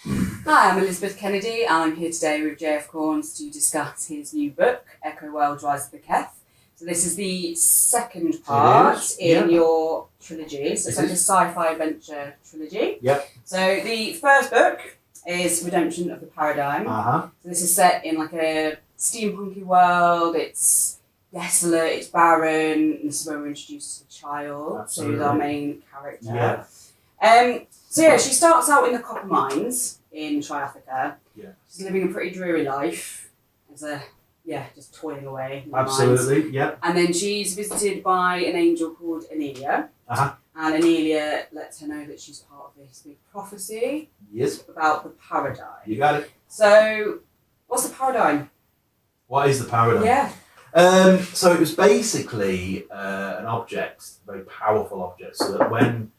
Hi, I'm Elizabeth Kennedy. I'm here today with JF Corns to discuss his new book, EchoWorlds, Rise of the Keth. So this is the second part in your trilogy. So it's like a sci-fi adventure trilogy. Yep. So the first book is Redemption of the Paradigm. So this is set in like a steampunky world. It's desolate, it's barren. This is where we're introduced to the child. Absolutely. So our main character. Yeah. So yeah, she starts out in the copper mines in Triafrica. Yeah. She's living a pretty dreary life as just toiling away in the Absolutely, mines. yeah. And then she's visited by an angel called Anelia. And Anelia lets her know that she's part of this big prophecy. Yes. About the paradigm. You got it. So, what's the paradigm? What is the paradigm? Yeah. So it was basically an object, a very powerful object, so that when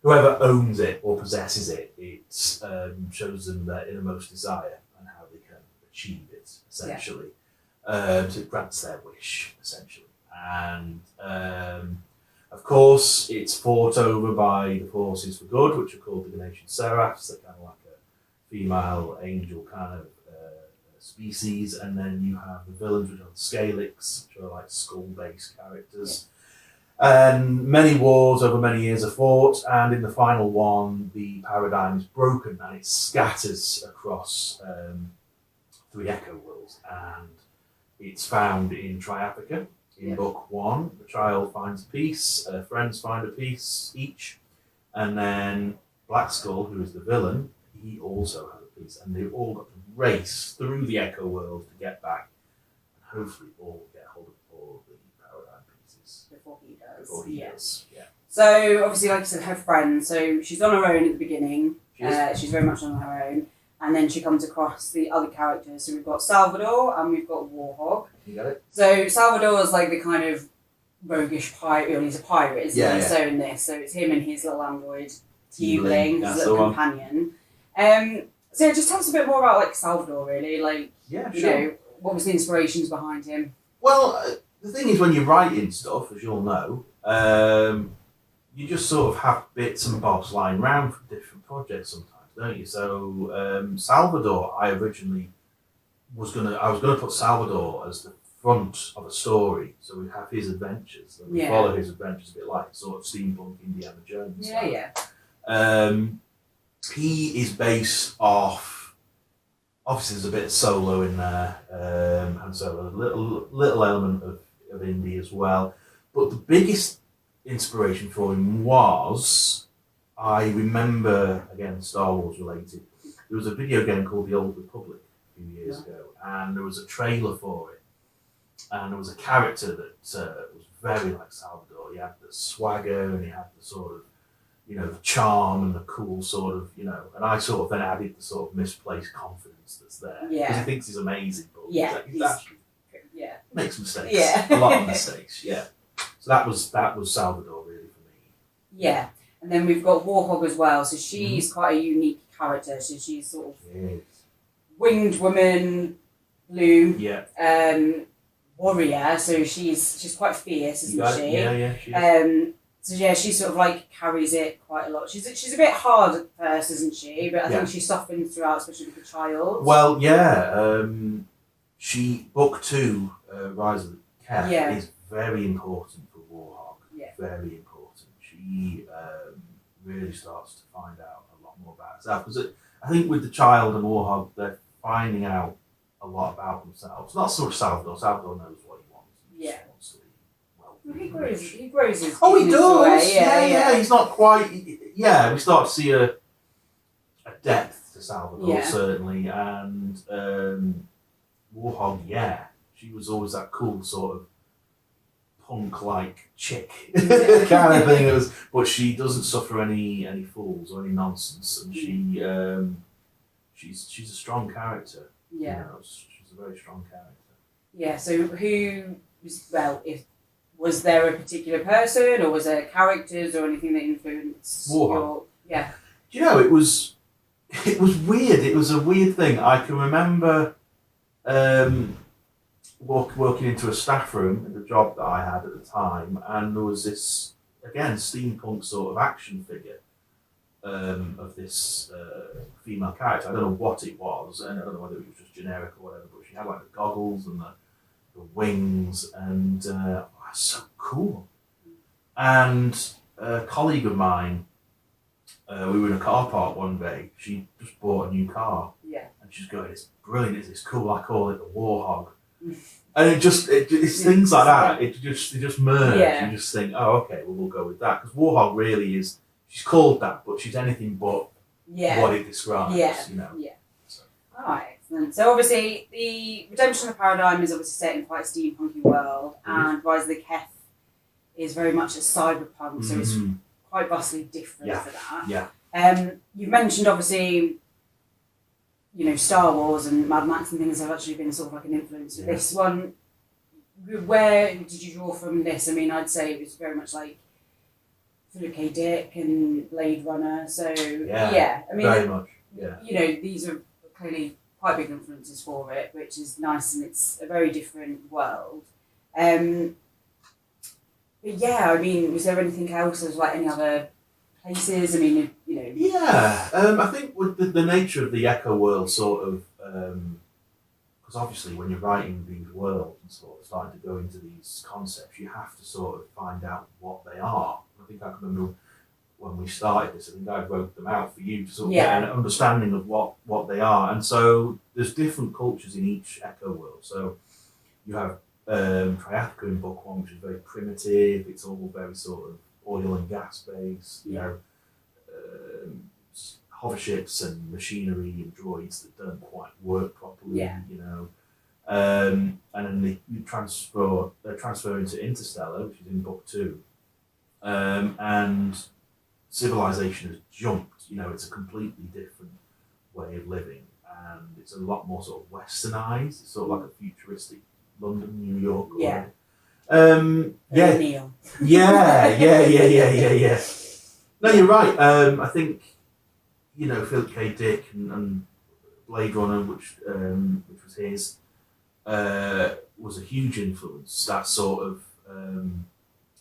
whoever owns it or possesses it, it shows them their innermost desire and how they can achieve it, essentially. So it grants their wish, essentially. And of course, it's fought over by the forces for good, which are called the Ganatian Seraphs. They're kind of like a female angel kind of species. And then you have the villains, which are the Scalix, which are like skull-based characters. And many wars over many years are fought, and in the final one, the paradigm is broken and it scatters across 3 EchoWorlds. And it's found in Triafrica. In book 1, the child finds peace, friends find a piece each, and then Black Skull, who is the villain, he also has a piece, and they've all got to race through the EchoWorld to get back, and hopefully all get hold of all the paradigm pieces Before he does. Yeah. So obviously, like you said, her friend. So she's on her own at the beginning. She's very much on her own. And then she comes across the other characters. So we've got Salvador and we've got Warhog. You got it? So Salvador is like the kind of roguish pirate. Well, he's a pirate, isn't he? So in this. So it's him and his little android, Teebling, his little companion. So just tell us a bit more about like Salvador, really. Like, you know, what was the inspirations behind him? Well, the thing is, when you're writing stuff, as you'll know, you just sort of have bits and bobs lying around for different projects sometimes, don't you? So Salvador, I was gonna put Salvador as the front of a story, so we have his adventures, and we follow his adventures a bit like sort of steampunk Indiana Jones. He is based off. Obviously, there's a bit of Solo in there, and so a little element of indie as well. But the biggest inspiration for him was, I remember, again, Star Wars related, there was a video game called The Old Republic a few years ago, and there was a trailer for it, and there was a character that was very like Salvador. He had the swagger, and he had the sort of, the charm and the cool sort of, and I sort of then added the sort of misplaced confidence that's there. Because he thinks he's amazing, but he's actually makes mistakes. A lot of mistakes, So that was Salvador really for me. Yeah. And then we've got Warhog as well. So she's quite a unique character. So she's sort of winged woman, blue, warrior. So she's quite fierce, isn't she? She is. So she sort of like carries it quite a lot. She's a bit hard at first, isn't she? But I think she softens throughout, especially with the child. Well, book 2, Rise of the Keth, is very important for Warhog. Very important. She really starts to find out a lot more about herself. Because I think with the child and Warhog, they're finding out a lot about themselves. Not so much Salvador. Salvador knows what he wants. He just wants to be He grows his he does. Way. He's not quite. We start to see a depth to Salvador, certainly, and Warhog. She was always that cool sort of punk-like chick kind of thing. But she doesn't suffer any fools or any nonsense, and she's a strong character. She's a very strong character. So was there a particular person, or was there characters or anything that influenced Warhog? Yeah. Do you know, it was weird. It was a weird thing. I can remember working into a staff room in the job that I had at the time, and there was this, again, steampunk sort of action figure of this female character. I don't know what it was, and I don't know whether it was just generic or whatever, but she had like the goggles and the wings, and that's so cool. And a colleague of mine, we were in a car park one day. She just bought a new car, and she's going, "It's brilliant! It's cool. I call it the Warhog." And it's things like that. It just merge. You just think, "Oh, okay, well we'll go with that," because Warhog really is. She's called that, but she's anything but what it describes. You know. So. All right, excellent. So obviously, the Redemption of the Paradigm is obviously set in quite a steampunky world, and Rise of the Keth is very much a cyberpunk, so it's quite vastly different for that. You've mentioned obviously, Star Wars and Mad Max and things have actually been sort of like an influence. This one, where did you draw from this? I mean, I'd say it was very much like Philip K. Dick and Blade Runner. So I mean, very much. These are clearly quite big influences for it, which is nice, and it's a very different world. But I mean, was there anything else? Was like any other places? I mean, I think with the nature of the EchoWorlds sort of, because obviously when you're writing these worlds and sort of starting to go into these concepts, you have to sort of find out what they are. I think I can remember when we started this, I think I wrote them out for you to sort of get an understanding of what they are. And so there's different cultures in each EchoWorld. So you have Triatica in book one, which is very primitive. It's all very sort of oil and gas based, hover ships and machinery and droids that don't quite work properly, and then they transfer into Interstellar, which is in book two, and civilization has jumped. It's a completely different way of living, and it's a lot more sort of westernized. It's sort of like a futuristic London, New York. Neil. Yeah. No, you're right. I think Philip K. Dick and Blade Runner, which was his, was a huge influence. That sort of,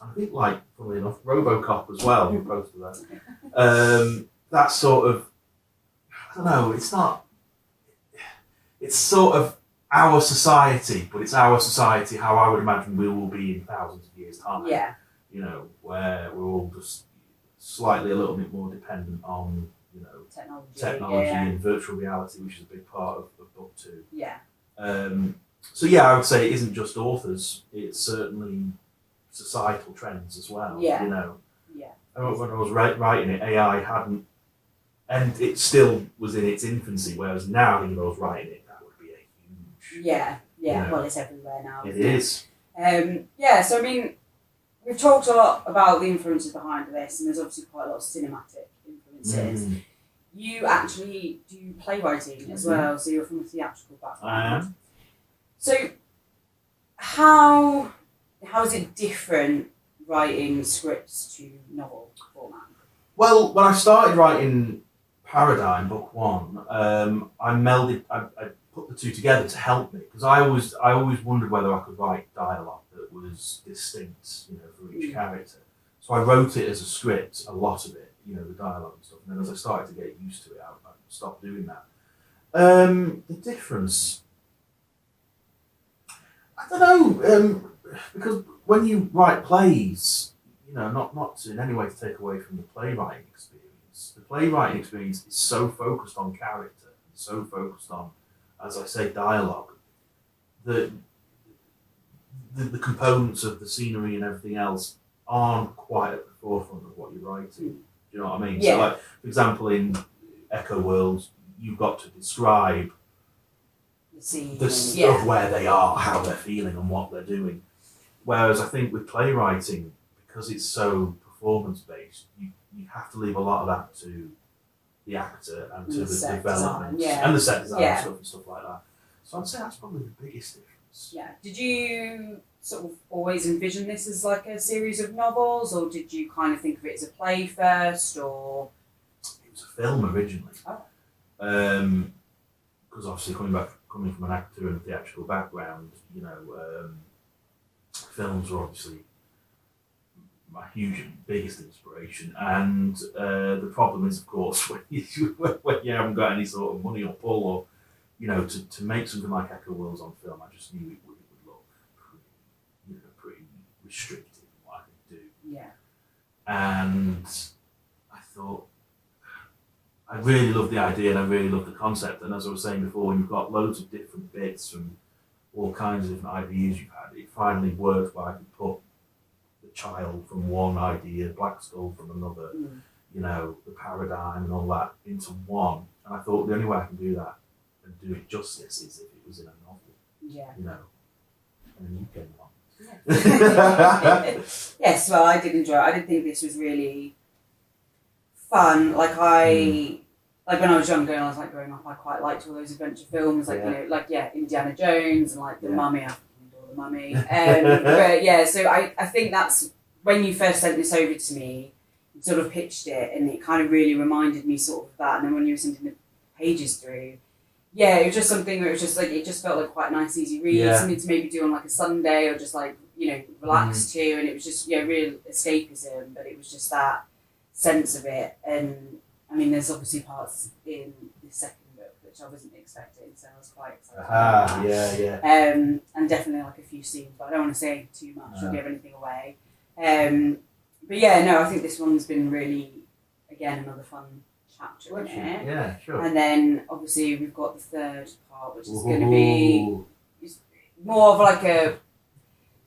I think, like, funnily enough, RoboCop as well. We're both of that. That sort of, I don't know. It's not. It's sort of our society, but it's our society how I would imagine we will be in thousands of years' time. Where we're all just slightly a little bit more dependent on technology and virtual reality, which is a big part of book two. I would say it isn't just authors; it's certainly societal trends as well. I remember when I was writing it, AI hadn't, and it still was in its infancy. Whereas now, if I was writing it, that would be a huge. Well, it's everywhere now. It is. So I mean, we've talked a lot about the influences behind this, and there's obviously quite a lot of cinematic influences. You actually do playwriting as well, so you're from a theatrical background. I am. So how is it different writing scripts to novel format? Well, when I started writing Paradigm, book one, I put the two together to help me, because I always wondered whether I could write dialogue that was distinct, for each character. So I wrote it as a script, a lot of it, the dialogue and stuff. And then as I started to get used to it, I stopped doing that. The difference, I don't know, because when you write plays, not in any way to take away from the playwriting experience. The playwriting experience is so focused on character, and so focused on, as I say, dialogue, that the components of the scenery and everything else aren't quite at the forefront of what you're writing. Do you know what I mean? So, like, for example, in EchoWorlds, you've got to describe the scene of where they are, how they're feeling, and what they're doing. Whereas I think with playwriting, because it's so performance-based, you have to leave a lot of that to the actor and to the development and the set design and stuff like that. So I'd say that's probably the biggest difference. Yeah. Did you sort of always envision this as like a series of novels, or did you kind of think of it as a play first, or? It was a film originally. Because obviously coming from an actor and theatrical background, films were obviously my biggest inspiration. And the problem is, of course, when you haven't got any sort of money or pull, or to make something like EchoWorlds on film, I just knew it would look pretty restricted in what I could do. Yeah. And I thought, I really love the idea and I really love the concept. And as I was saying before, when you've got loads of different bits from all kinds of different ideas you've had, it finally worked where I could put the child from one idea, Black Skull from another, the paradigm and all that into one. And I thought the only way I can do that and do it justice is if it was in a novel. Yeah. And you came along. Yeah. Yes, well, I did enjoy it. I did think this was really fun. Like when I was younger and I was like growing up, I quite liked all those adventure films, like Indiana Jones and like The Mummy. I fucking adore The Mummy. But yeah, so I think that's when you first sent this over to me, you sort of pitched it, and it kind of really reminded me sort of that. And then when you were sending the pages through, it was just something where it was just like, it just felt like quite a nice, easy read, something to maybe do on like a Sunday or just like, relax to. And it was just, real escapism, but it was just that sense of it. And I mean, there's obviously parts in the second book which I wasn't expecting, so I was quite excited. And definitely like a few scenes, but I don't want to say too much or give anything away. But I think this one's been really, again, another fun chapter in it. Yeah, sure. And then obviously we've got the third part, which is going to be more of like a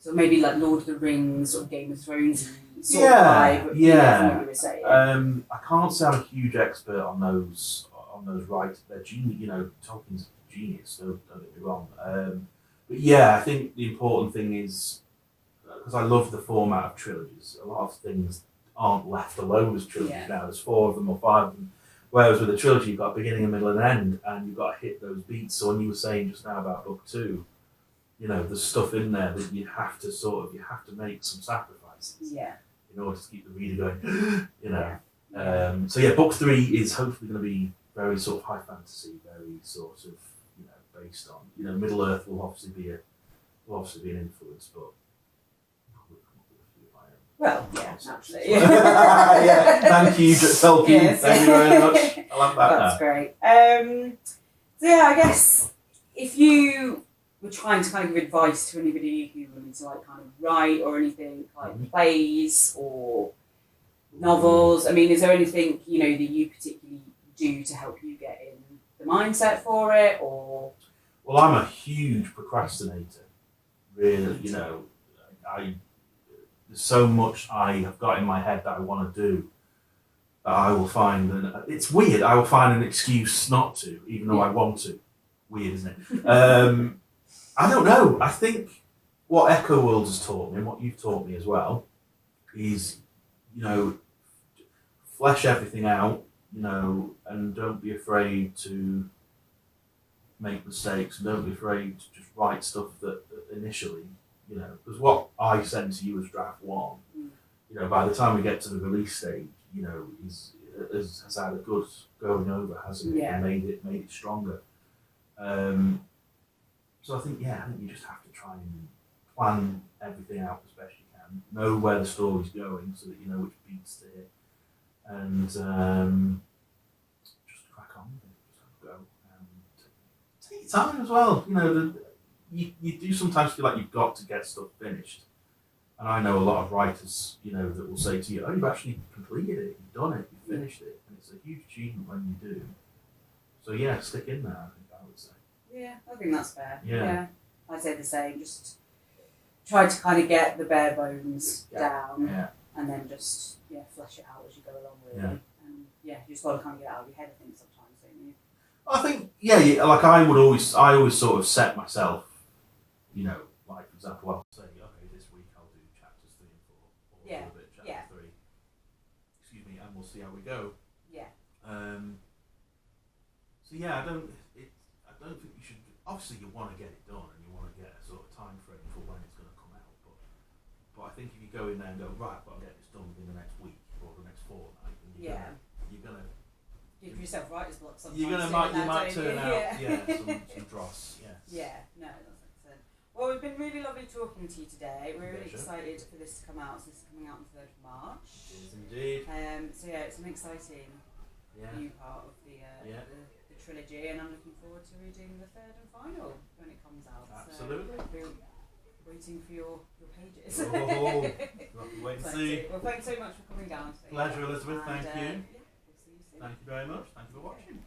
sort of maybe like Lord of the Rings or Game of Thrones sort of vibe. From what you were saying. I can't say I'm a huge expert on those writers. They're genius, Tolkien's genius. Don't get me wrong. But I think the important thing is, because I love the format of trilogies. A lot of things aren't left alone as trilogies now. There's 4 of them or 5 of them. Whereas with a trilogy, you've got a beginning, a middle, and an end, and you've got to hit those beats. So when you were saying just now about book 2, there's stuff in there that you have to make some sacrifices. Yeah. In order to keep the reader going, book 3 is hopefully going to be very sort of high fantasy, very sort of based on Middle Earth will obviously be an influence, but probably come up with a few of my own. Well, naturally. Thank you, Tolkien. Yes. Thank you very much. I love that. That's great. I guess if you were trying to kind of give advice to anybody who wanted to like kind of write or anything like plays or novels, I mean, is there anything that you particularly do to help you get in the mindset for it, or? Well, I'm a huge procrastinator. Really, there's so much I have got in my head that I want to do. I will find it's weird. I will find an excuse not to, even though I want to. Weird, isn't it? I don't know. I think what EchoWorlds has taught me, and what you've taught me as well, is, flesh everything out, and don't be afraid to make mistakes, and don't be afraid to just write stuff that initially, because what I sent to you as draft 1, by the time we get to the release stage, has had a good going over, hasn't it? And made it stronger. So I think you just have to try and plan everything out as best you can, know where the story's going so that you know which beats to hit, and just crack on with it, just have a go. Take your time as well. You do sometimes feel like you've got to get stuff finished, and I know a lot of writers, that will say to you, "Oh, you've actually completed it, you've done it, you've finished it," and it's a huge achievement when you do. So stick in there. I would say. Yeah, I think that's fair. Yeah. I'd say the same. Just try to kind of get the bare bones down, and then just flesh it out as you go along, really. And you just got to kind of get it out of your head, I think, sometimes, don't you? I think like I always sort of set myself, like for example, I'll say, okay, this week I'll do chapters 3 and 4, or a little bit chapter 3. Excuse me, and we'll see how we go. Yeah. I don't think you should. Obviously, you want to get it done, and you want to get a sort of time frame for when it's going to come out. But I think if you go in there and go, right, I've got to get this done within the next week or the next fortnight, then you're gonna give yourself writer's block sometimes. You might turn out some dross. Yes. Yeah. No, that's excellent. Well, we've been really lovely talking to you today. We're really excited for this to come out. So this is coming out on the 3rd of March. It is indeed. So yeah, it's an exciting new part of the trilogy, and I'm looking forward to reading the 3rd and final when it comes out. Absolutely. So we're waiting for your pages. Oh, wait and see. Well, thanks so much for coming down today. Pleasure, Elizabeth. Thank you. Yeah, we'll see you soon. Thank you very much. Thank you for watching.